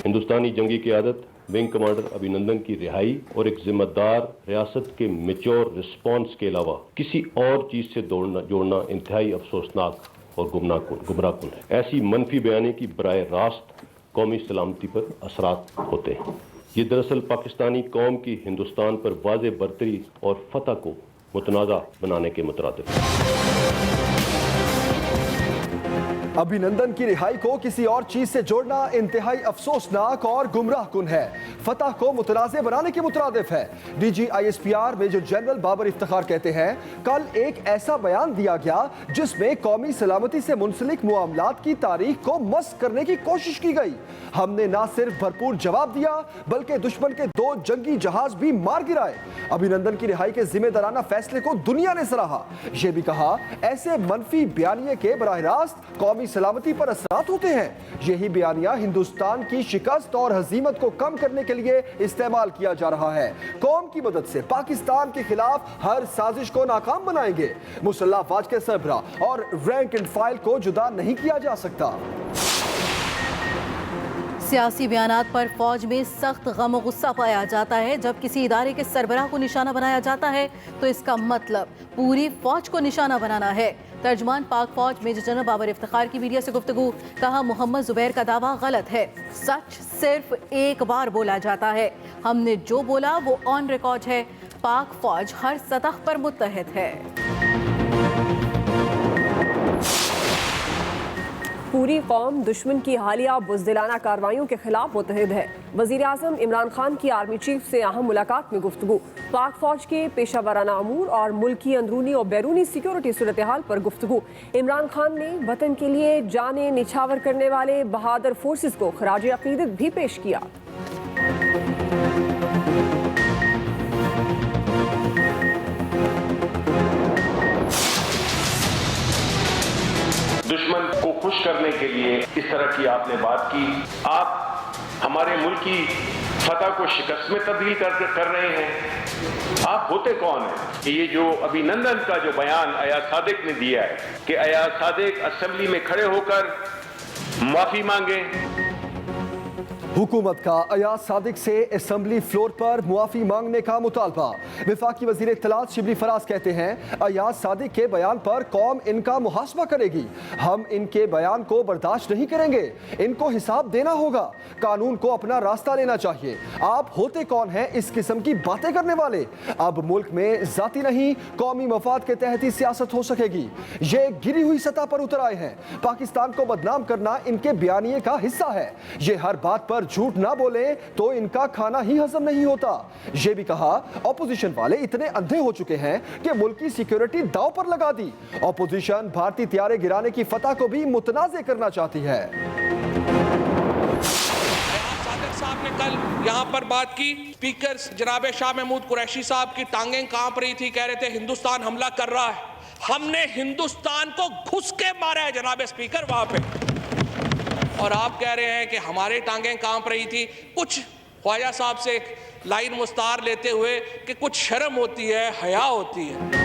हिंदुस्तानी जंगी क़यादत, wing commander Abhinandan की रिहाई और एक जिम्मेदार रियासत के मैच्योर रिस्पॉन्स के अलावा किसी और चीज़ से जोड़ना इंतहाई अफसोसनाक और गुमराहकुन है। ऐसी मनफी बयानी की बराह रास्त कौमी सलामती पर असरात होते हैं। ये दरअसल पाकिस्तानी कौम की हिंदुस्तान पर वाज़ेह बरतरी और फतह को मुतनाज़ा बनाने के मुतरादिफ है। अभिनंदन की रिहाई को किसी और चीज से जोड़ना इंतहाई अफसोसनाक और गुमराहकुन है, फतह को मुतनाज़े बनाने के मुतरादिफ है। DG ISPR major general Babar Iftikhar कहते हैं, कल एक ऐसा बयान दिया गया जिसमें कौमी सलामती से मुंसलिक मामलात की तारीख को मस्क करने की कोशिश की गई। हमने ना सिर्फ भरपूर जवाब दिया बल्कि दुश्मन के 2 जंगी जहाज भी मार गिराए। अभिनंदन की रिहाई के जिम्मेदाराना फैसले को दुनिया ने सराहा। यह भी कहा, ऐसे मनफी बयानिए के बराह रास्त कौमी सलामती पर असरात होते हैं। यही बयानिया हिंदुस्तान की शिकस्त और हजीमत को कम करने के लिए इस्तेमाल किया जा रहा है। कौम की मदद से पाकिस्तान के खिलाफ हर साजिश को नाकाम बनाएंगे। मुसल्लह अफवाज के सरबराह और रैंक एंड फाइल को जुदा नहीं किया जा सकता। सियासी बयानात पर फौज में सख्त गम और गुस्सा पाया जाता है। जब किसी इदारे के सरबराह को निशाना बनाया जाता है तो इसका मतलब पूरी फौज को निशाना बनाना है। तर्जमान पाक फौज मेजर जनरल बाबर इफ्तिखार की मीडिया से गुफ्तगू, कहा मोहम्मद जुबैर का दावा गलत है। सच सिर्फ एक बार बोला जाता है। हमने जो बोला वो ऑन रिकॉर्ड है। पाक फौज हर सतह पर मुत्तहद है। पूरी कौम दुश्मन की हालिया बुज़दिलाना कार्रवाइयों के खिलाफ मुत्तहिद है। वज़ीर आज़म इमरान खान की आर्मी चीफ से अहम मुलाकात में गुफ्तगू, पाक फौज के पेशा वाराना अमूर और मुल्की अंदरूनी और बैरूनी सिक्योरिटी सूरत हाल पर गुफ्तगू। इमरान खान ने वतन के लिए जाने निछावर करने वाले बहादुर फोर्सेस को खराज अकीदत भी पेश किया। दुश्मन को खुश करने के लिए इस तरह की आपने बात की। आप हमारे मुल्क की फतह को शिकस्त में तब्दील कर रहे हैं। आप होते कौन हैं कि ये जो अभिनंदन का जो बयान अयाज सादिक ने दिया है कि अयाज सादिक असेंबली में खड़े होकर माफी मांगे। हुकूमत का अयाज सादिक से असेंबली फ्लोर पर मुआफी मांगने का मुतालबा। वफाकी वजीर इत्तलात शिबली फराज कहते हैं, अयाज सादिक के बयान पर कौम इनका मुहासबा करेगी। हम इनके बयान को बर्दाश्त नहीं करेंगे। इनको हिसाब देना होगा। कानून को अपना रास्ता लेना चाहिए। आप होते कौन हैं इस किस्म की बातें करने वाले? अब मुल्क में जाती नहीं कौमी मफाद के तहत ही सियासत हो सकेगी। ये गिरी हुई सतह पर उतर आए हैं। पाकिस्तान को बदनाम करना इनके बयानिए का हिस्सा है। ये हर बात पर झूठ ना बोले तो इनका खाना ही हजम नहीं होता। ये भी कहा, ऑपोजिशन वाले इतने अंधे हो चुके हैं कि मुल्क की सिक्योरिटी दांव पर लगा दी। ऑपोजिशन भारतीय त्यारे गिराने की फतह को भी मुतनाज़े करना चाहती है। साहब ने कल यहाँ पर बात की, स्पीकर जनाब शाह महमूद कुरैशी साहब की टांगें कांप रही थी, कह रहे थे हिंदुस्तान हमला कर रहा है। हमने हिंदुस्तान को घुस के मारा है जनाब स्पीकर वहां पे, और आप कह रहे हैं कि हमारी टांगें कांप रही थी। कुछ ख्वाजा साहब से एक लाइन मुस्तार लेते हुए कि कुछ शर्म होती है, हया होती है।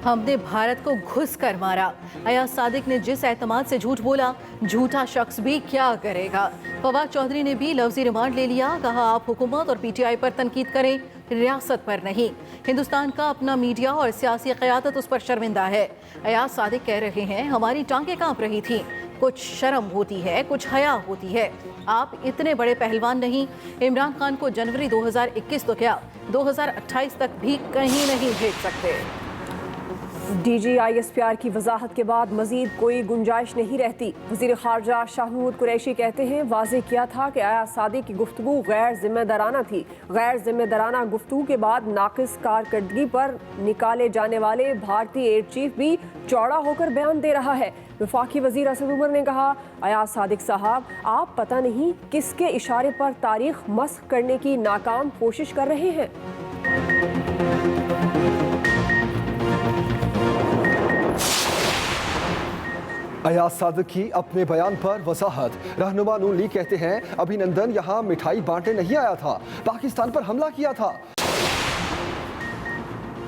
हमने भारत को घुस कर मारा। अयाज सादिक ने जिस एतमाद से झूठ बोला, झूठा शख्स भी क्या करेगा। फवाद चौधरी ने भी लफ्जी रिमांड ले लिया। कहा, आप हुकूमत और PTI पर तनकीद करें, रियासत पर नहीं। हिंदुस्तान का अपना मीडिया और सियासी क़यादत उस पर शर्मिंदा है। अयाज सादिक कह रहे हैं, हमारी टांगें कांप रही थी। कुछ शर्म होती है, कुछ हया होती है। आप इतने बड़े पहलवान नहीं। इमरान खान को जनवरी 2021 तो क्या 2028 तक भी कहीं नहीं भेज सकते। DG ISPR की वजाहत के बाद मजीद कोई गुंजाइश नहीं रहती। वज़ीर ख़ारजा शाह महमूद कुरैशी कहते हैं, वाज़ेह किया था कि अयाज सादिक की गुफ्तगू गैर जिम्मेदाराना थी। गैर जिम्मेदाराना गुफ्तगू के बाद नाक़िस कारकर्दगी पर निकाले जाने वाले भारतीय एयर चीफ भी चौड़ा होकर बयान दे रहा है। वफाकी वज़ीर असद उमर ने कहा, अयाज सादिक साहब, आप पता नहीं किसके इशारे पर तारीख मस्ख करने की नाकाम कोशिश कर रहे हैं। अयाज सादिक की अपने बयान पर वजाहत। रहनुमा नून लीग कहते हैं, अभिनंदन यहाँ मिठाई बांटने नहीं आया था, पाकिस्तान पर हमला किया था।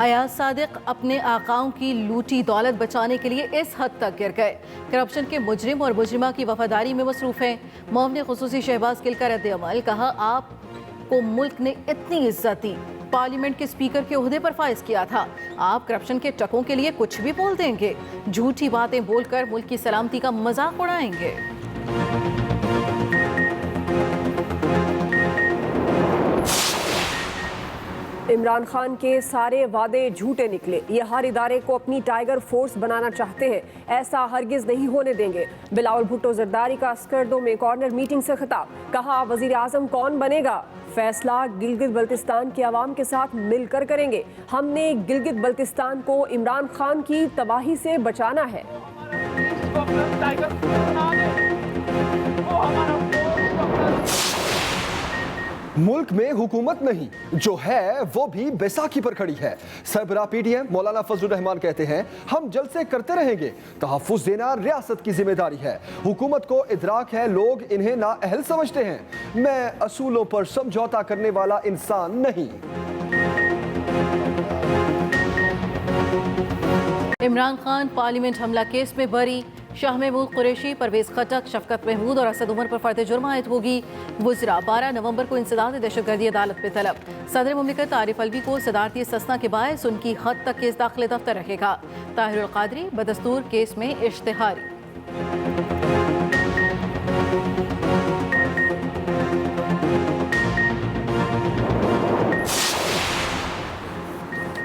ایاز صادق اپنے آقاؤں کی لوٹی دولت بچانے کے لیے اس حد تک گر گئے، کرپشن کے مجرم اور مجرمہ کی وفاداری میں مصروف ہیں۔ موم نے خصوصی شہباز گل کا رد عمل، کہا آپ کو ملک نے اتنی عزت دی، پارلیمنٹ کے اسپیکر کے عہدے پر فائز کیا تھا، آپ کرپشن کے ٹکوں کے لیے کچھ بھی بول دیں گے، جھوٹی باتیں بول کر ملک کی سلامتی کا مذاق اڑائیں گے۔ عمران خان کے سارے وعدے جھوٹے نکلے، یہ ہر ادارے کو اپنی ٹائیگر فورس بنانا چاہتے ہیں، ایسا ہرگز نہیں ہونے دیں گے۔ بلاول بھٹو زرداری کا اسکردو میں کارنر میٹنگ سے خطاب، کہا وزیر اعظم کون بنے گا، فیصلہ گلگت بلتستان کے عوام کے ساتھ مل کر کریں گے، ہم نے گلگت بلتستان کو عمران خان کی تباہی سے بچانا ہے۔ ملک میں حکومت نہیں، جو ہے وہ بھی بیساکھی پر کھڑی ہے۔ سربراہ پی ڈی ایم مولانا فضل الرحمان کہتے ہیں ہم جلسے کرتے رہیں گے، تحفظ دینا ریاست کی ذمہ داری ہے، حکومت کو ادراک ہے لوگ انہیں نااہل سمجھتے ہیں، میں اصولوں پر سمجھوتا کرنے والا انسان نہیں۔ عمران خان پارلیمنٹ حملہ کیس میں بری، شاہ محمود قریشی، پرویز خٹک، شفقت محمود اور اسد عمر پر فرد جرم عائد ہوگی۔ وزراء 12 نومبر کو انسداد دہشت گردی عدالت میں طلب، صدر مملکت عارف الوی کو صدارتی استثناء کے باعث ان کی حد تک کیس داخل دفتر رکھے گا۔ طاہر القادری بدستور کیس میں اشتہاری۔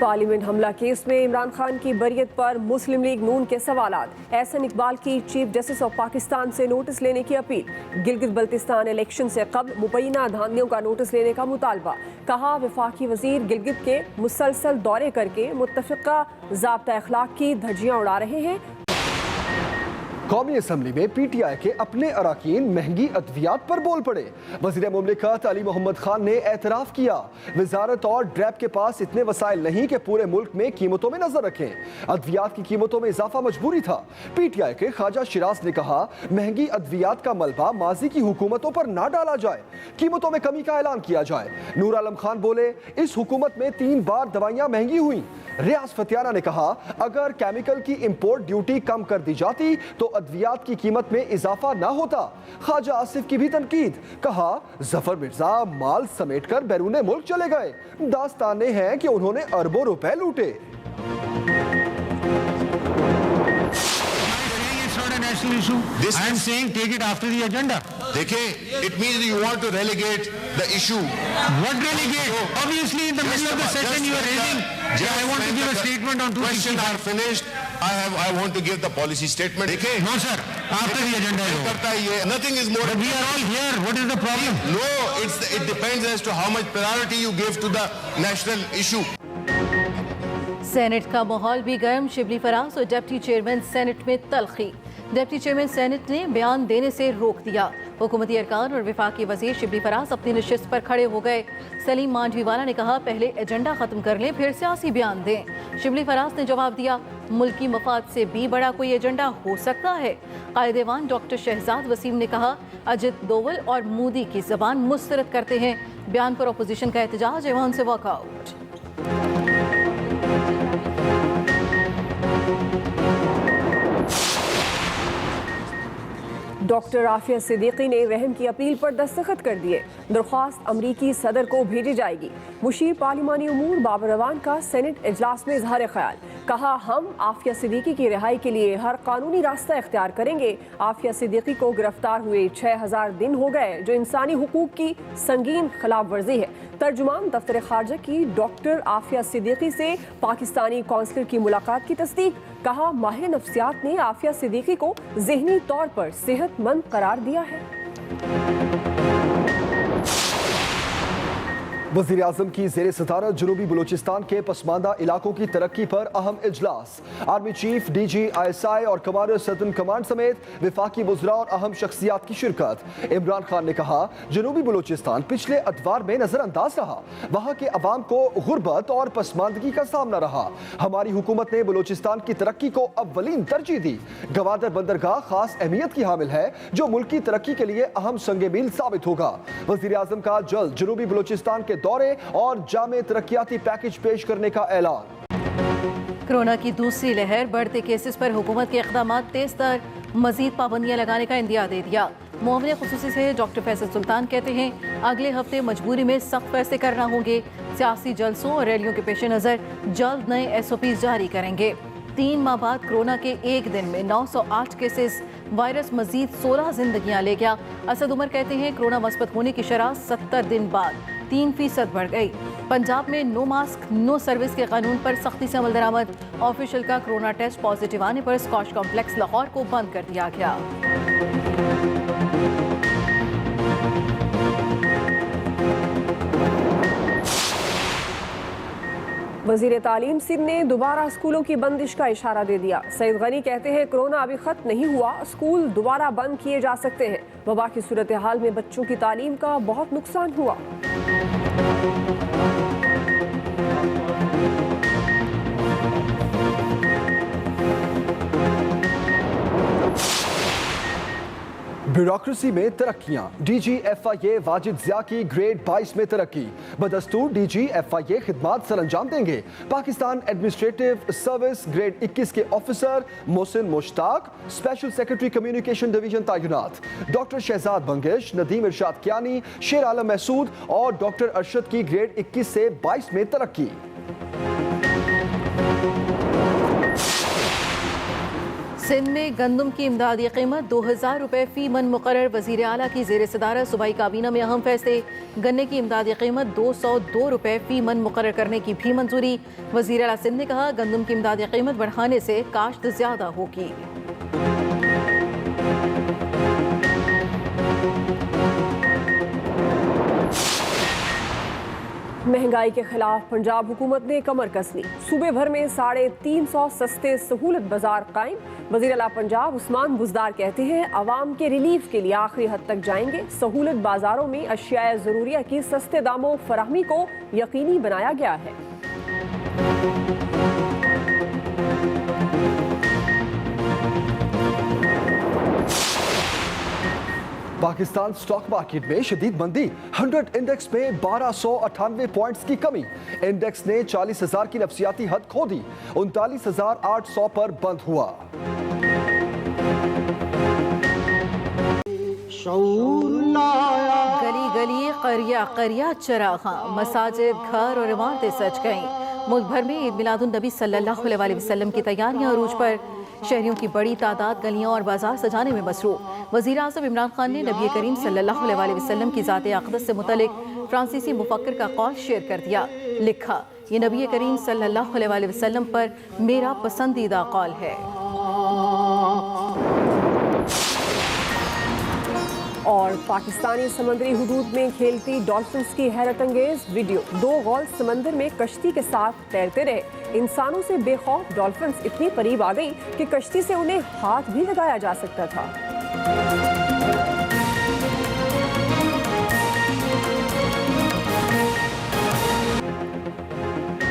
پارلیمنٹ حملہ کیس میں عمران خان کی بریت پر مسلم لیگ نون کے سوالات، احسن اقبال کی چیف جسٹس آف پاکستان سے نوٹس لینے کی اپیل، گلگت بلتستان الیکشن سے قبل مبینہ دھاندلیوں کا نوٹس لینے کا مطالبہ، کہا وفاقی وزیر گلگت کے مسلسل دورے کر کے متفقہ ضابطہ اخلاق کی دھجیاں اڑا رہے ہیں۔ قومی اسمبلی میں پی ٹی آئی کے اپنے اراکین مہنگی ادویات پر بول پڑے، وزیر مملکت علی محمد خان نے اعتراف کیا وزارت اور ڈریب کے پاس اتنے وسائل نہیں کہ پورے ملک میں قیمتوں میں نظر رکھیں، ادویات کی قیمتوں میں اضافہ مجبوری تھا۔ پی ٹی آئی کے خواجہ شیراز نے کہا مہنگی ادویات کا ملبہ ماضی کی حکومتوں پر نہ ڈالا جائے، قیمتوں میں کمی کا اعلان کیا جائے۔ نور عالم خان بولے اس حکومت میں 3 بار دوائیاں مہنگی ہوئیں۔ ریاض فتیانہ نے کہا اگر کیمیکل کی امپورٹ ڈیوٹی کم کر دی جاتی تو ادویات کی قیمت میں اضافہ نہ ہوتا۔ خواجہ آصف کی بھی تنقید، کہا ظفر مرزا مال سمیٹ کر بیرون ملک چلے گئے، داستانیں ہیں کہ انہوں نے اربوں روپے لوٹے۔ This I am saying take it after the agenda. Dekhe, it means you want to relegate the issue. What relegate? Obviously in the middle of the session you are raising. I want to give a statement on 265. Questions are finished. I want to give the policy statement. Dekhe, No sir, after the agenda is over. karta hai ye. Nothing is more. But we are all here. What is the problem? No, it depends as to how much priority you give to the national issue. Senate کا ماحول بھی گرم، شبلی فراز اور deputy chairman senate میں تلخی، deputy chairman senate نے بیان دینے سے روک دیا، حکومتی ارکان اور وفاقی وزیر شبلی فراز اپنی نشست پر کھڑے ہو گئے۔ سلیم مانڈوی والا نے کہا پہلے ایجنڈا ختم کر لیں پھر سیاسی بیان دیں۔ شبلی فراز نے جواب دیا ملکی مفاد سے بھی بڑا کوئی ایجنڈا ہو سکتا ہے۔ قائد ایوان ڈاکٹر شہزاد وسیم نے کہا اجت دوول اور مودی کی زبان مسترد کرتے ہیں، بیان پر اپوزیشن کا احتجاج، ایوان سے walkout. Doctor Aafia Siddiqui نے رحم کی اپیل پر دستخط کر دیے، درخواست امریکی صدر کو بھیجی جائے گی۔ مشیر پارلیمانی امور بابر اعوان کا سینٹ اجلاس میں اظہار خیال، کہا ہم عافیہ صدیقی کی رہائی کے لیے ہر قانونی راستہ اختیار کریں گے۔ عافیہ صدیقی کو گرفتار ہوئے 6000 دن ہو گئے، جو انسانی حقوق کی سنگین خلاف ورزی ہے۔ ترجمان دفتر خارجہ کی ڈاکٹر عافیہ صدیقی سے پاکستانی کونسلر کی ملاقات کی تصدیق، کہا ماہر نفسیات نے عافیہ صدیقی کو ذہنی طور پر صحت مند قرار دیا ہے۔ وزیر اعظم کی زیر صدارت جنوبی بلوچستان کے پسماندہ علاقوں کی ترقی پر اہم اجلاس، army chief, D G I S I اور کمانڈر سدرن کمانڈ سمیت وفاقی وزراء اور اہم شخصیات کی شرکت۔ عمران خان نے کہا جنوبی بلوچستان پچھلے ادوار میں نظر انداز رہا، وہاں کے عوام کو غربت اور پسماندگی کا سامنا رہا، ہماری حکومت نے بلوچستان کی ترقی کو اولین ترجیح دی۔ گوادر بندرگاہ خاص اہمیت کی حامل ہے جو ملکی ترقی کے لیے اہم سنگ میل ثابت ہوگا۔ وزیر اعظم کا جلد جنوبی بلوچستان کے دورے اور جامع ترقیاتی پیکج پیش کرنے کا اعلان۔ कोरोना की दूसरी लहर, बढ़ते केसेस पर हुकूमत के इक़दामात तेज तर, मजीद पाबंदियां लगाने का इंदिया दे दिया। मुआविन खुसूसी से डॉक्टर फैसल सुल्तान कहते हैं अगले हफ्ते मजबूरी में सख्त फैसले करना होंगे। सियासी जलसों और रैलियों के पेश नज़र जल्द नए SOPs जारी करेंगे। 3 माह बाद कोरोना के एक दिन में 908 केसेस, वायरस मजीद 16 जिंदगियां ले गया। असद उमर कहते हैं कोरोना मस्बत होने की शरह 70 दिन बाद 3% बढ़ गई। पंजाब में नो मास्क नो सर्विस के कानून पर सख्ती से अमल दरामद। ऑफिशियल का कोरोना टेस्ट पॉजिटिव आने पर स्कॉच कॉम्प्लेक्स लाहौर को बंद कर दिया गया। वजीर तालीम सिंध ने दोबारा स्कूलों की बंदिश का इशारा दे दिया। सईद गनी कहते हैं कोरोना अभी खत्म नहीं हुआ, स्कूल दोबारा बंद किए जा सकते हैं। वबा की सूरत हाल में बच्चों की तालीम का बहुत नुकसान हुआ। ब्यूरोक्रेसी में तरक्कियां, DG FIA वाजिद ज़िया की ग्रेड 22 में तरक्की। बदस्तूर DG FIA खिदमात सर अंजाम देंगे। पाकिस्तान एडमिनिस्ट्रेटिव सर्विस ग्रेड 21 के officer Mohsin Mushtaq special secretary communication division तैनात। डॉक्टर शहजाद बंगिश, नदीम इरशाद कियानी, शेर आलम महसूद और डॉक्टर अरशद की ग्रेड 21 से 22 में तरक्की। सिंध में गंदम की इमदादी कीमत 2000 रुपये फी मन मुकर्रर। वज़ीर आला की ज़ेर सदारत सूबाई काबीना में अहम फैसले। गन्ने की इमदादी कीमत 202 रुपये फी मन मुकर्रर करने की भी मंजूरी। वज़ीर आला सिंध ने कहा गंदम की इमदादी कीमत बढ़ाने से काश्त ज़्यादा होगी। महंगाई के खिलाफ पंजाब हुकूमत ने कमर कस ली। सूबे भर में 350 सस्ते सहूलत बाजार कायम। वज़ीर आला पंजाब उस्मान बुज़दार कहते हैं आवाम के रिलीफ के लिए आखिरी हद तक जाएंगे। सहूलत बाजारों में अशियाए ज़रूरिया की सस्ते दामों फराहमी को यकीनी बनाया गया है। पाकिस्तान स्टॉक मार्केट में शदीद मंदी, 100 इंडेक्स में 1298 पॉइंट्स की कमी। इंडेक्स ने 40,000 की नफसियाती हद खो दी, 39,800 पर बंद हुआ। गली गली करिया करिया चरागां, मसाजिद, घर और इमारतें सज गईं। मुल्क भर में ईद मिलादुन नबी सल्लल्लाहु अलैहि वसल्लम की तैयारियां अरूज पर। शहरियों की बड़ी तादाद गलियां और बाजार सजाने में मसरूफ। वज़ीर आज़म इमरान खान ने नबी करीम सल्लल्लाहु अलैहि वसल्लम की ज़ात अक़दस से मुतल्लिक फ्रांसीसी मुफक्किर का कौल शेयर कर दिया। लिखा, ये नबी करीम सल्लल्लाहु अलैहि वसल्लम पर मेरा पसंदीदा कौल है। और पाकिस्तानी समंदरी हुदूद में खेलती डॉल्फिन्स की हैरत अंगेज वीडियो। 2 गौल समंदर में कश्ती के साथ तैरते रहे। इंसानों से बेखौफ डॉल्फिन्स इतनी करीब आ गई कि कश्ती से उन्हें हाथ भी लगाया जा सकता था।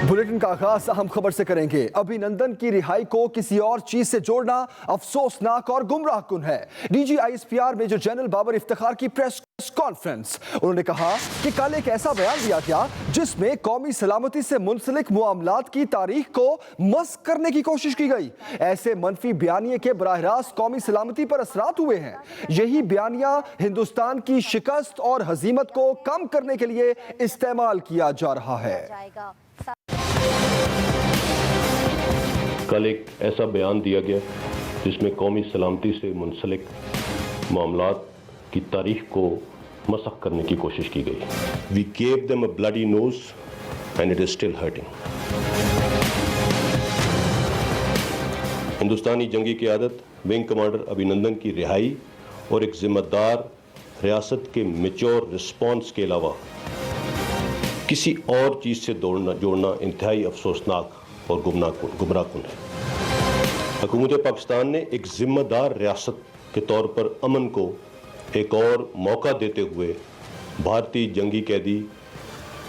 बुलेटिन का आगाज अहम खबर से करेंगे। अभिनंदन की रिहाई को किसी और चीज से जोड़ना अफसोसनाक और गुमराहकुन है। DG ISPR major general Babar Iftikhar की प्रेस कॉन्फ्रेंस। उन्होंने कहा कि कल एक ऐसा बयान दिया गया जिसमें कौमी सलामती से मुंसलिक मामलात की तारीख को मस्क करने की कोशिश की गई। ऐसे मनफी बयानिए के बराह रास्त कौमी सलामती पर असरात हुए हैं। यही बयानिया हिंदुस्तान की शिकस्त और हजीमत को कम करने के लिए इस्तेमाल किया जा रहा है। कल एक ऐसा बयान दिया गया जिसमें कौमी सलामती से मुंसलिक मामलात की तारीख को मसख करने की कोशिश की गई। We gave them a bloody nose and it is still hurting. Hindustani जंगी क़यादत विंग कमांडर अभिनंदन की रिहाई और एक जिम्मेदार रियासत के मैच्योर रिस्पॉन्स के अलावा किसी और चीज़ से जोड़ना इंतहाई अफसोसनाक और गुमराहकुन है। हुकूमत पाकिस्तान ने एक जिम्मेदार रियासत के तौर पर अमन को एक और मौका देते हुए भारतीय जंगी कैदी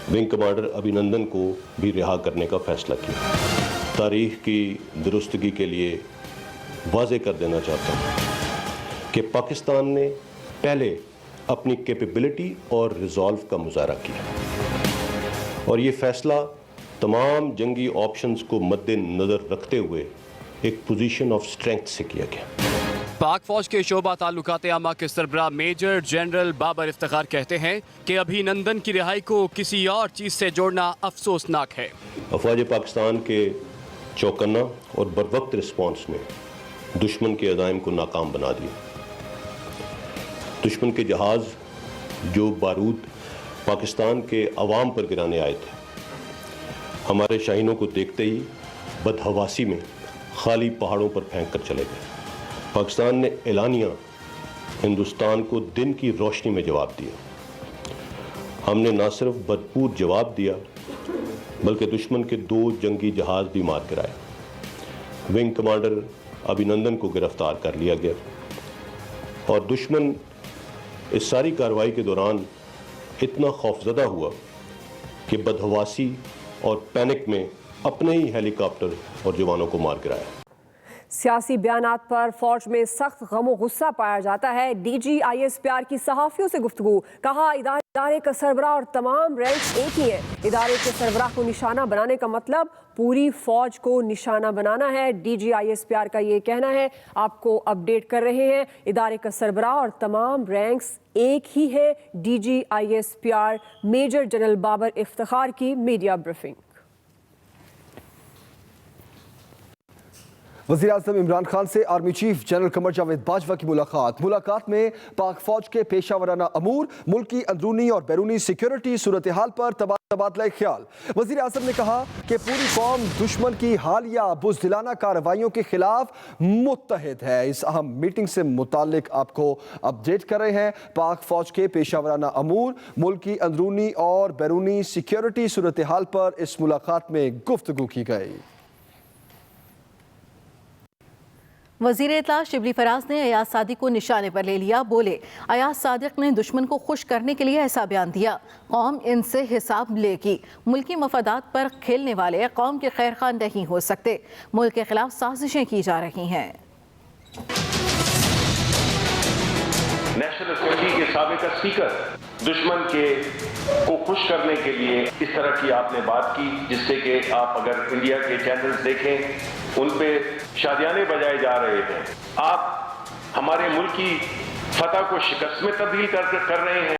विंग कमांडर अभिनंदन को भी रिहा करने का फैसला किया। तारीख की दुरुस्तगी के लिए वाज़ेह कर देना चाहता हूँ कि पाकिस्तान ने पहले अपनी कैपेबिलिटी और रिजॉल्व का मुजाहरा किया और ये फैसला तमाम जंगी ऑप्शंस को मद्देनजर रखते हुए एक पोजीशन ऑफ स्ट्रेंथ से किया गया। पाक फौज के शोबा ताल्लुकात आमा के सरबराह मेजर जनरल बाबर इफ्तिखार कहते हैं कि अभिनंदन की रिहाई को किसी और चीज़ से जोड़ना अफसोसनाक है। अफवाज पाकिस्तान के चौकन्ना और बरवक्त रिस्पॉन्स ने दुश्मन के अज़ाइम को नाकाम बना दिया। दुश्मन के जहाज़ जो बारूद पाकिस्तान के अवाम पर गिराने आए थे, हमारे शाहीनों को देखते ही बदहवासी में खाली पहाड़ों पर फेंक कर चले गए। पाकिस्तान ने एलानिया हिंदुस्तान को दिन की रोशनी में जवाब दिया। हमने न सिर्फ भरपूर जवाब दिया बल्कि दुश्मन के 2 जंगी जहाज़ भी मार गिराए। विंग कमांडर अभिनंदन को गिरफ्तार कर लिया गया और दुश्मन इस सारी कार्रवाई के दौरान इतना खौफजदा हुआ कि बदहवासी और पैनिक में अपने ही हेलीकॉप्टर और जवानों को मार गिराया। सियासी बयानात पर फौज में सख्त गम और गुस्सा पाया जाता है। डीजी ISPR की सहाफ़ियों से गुफ्तगू, कहा इदारे का सरबराह और तमाम रैंक एक ही है। इदारे के सरबराह को निशाना बनाने का मतलब पूरी फौज को निशाना बनाना है। डीजी ISPR का ये कहना है। आपको अपडेट कर रहे हैं, इदारे का सरबराह और तमाम रैंक्स एक ही है। DG ISPR major general Babar Iftikhar की मीडिया ब्रीफिंग। वज़ीर आज़म इमरान खान से army chief general Qamar Javed Bajwa की मुलाकात में पाक फौज के पेशावराना अमूर, मुल्की अंदरूनी और बैरूनी सिक्योरिटी सूरत हाल पर तबादला ख्याल। वज़ीर आज़म ने कहा कि पूरी कौम दुश्मन की हालिया बुज़दिलाना कार्रवाइयों के खिलाफ मुत्तहिद है। इस अहम मीटिंग से मुताल्लिक आपको अपडेट कर रहे हैं। पाक फौज के पेशावराना अमूर, मुल्की अंदरूनी और बैरूनी सिक्योरिटी सूरत हाल पर इस मुलाकात में गुफ्तगू की गई। वज़ीर इत्तला शिबली फराज ने अयाज सादिक को निशाने पर ले लिया। बोले, अयाज सादिक ने दुश्मन को खुश करने के लिए ऐसा बयान दिया। कौम इनसे हिसाब लेगी। मुल्की मफादात पर खेलने वाले कौम के खैर खां नहीं हो सकते। मुल्क के खिलाफ साजिशें की जा रही हैं। नेशनल असेंबली के साबिक़ स्पीकर दुश्मन को खुश करने के लिए इस तरह की आपने बात की, जिससे कि आप अगर इंडिया के चैनल्स देखें उन पे शादियाने बजाए जा रहे हैं। आप हमारे मुल्क की फतह को शिकस्त में तब्दील कर रहे हैं।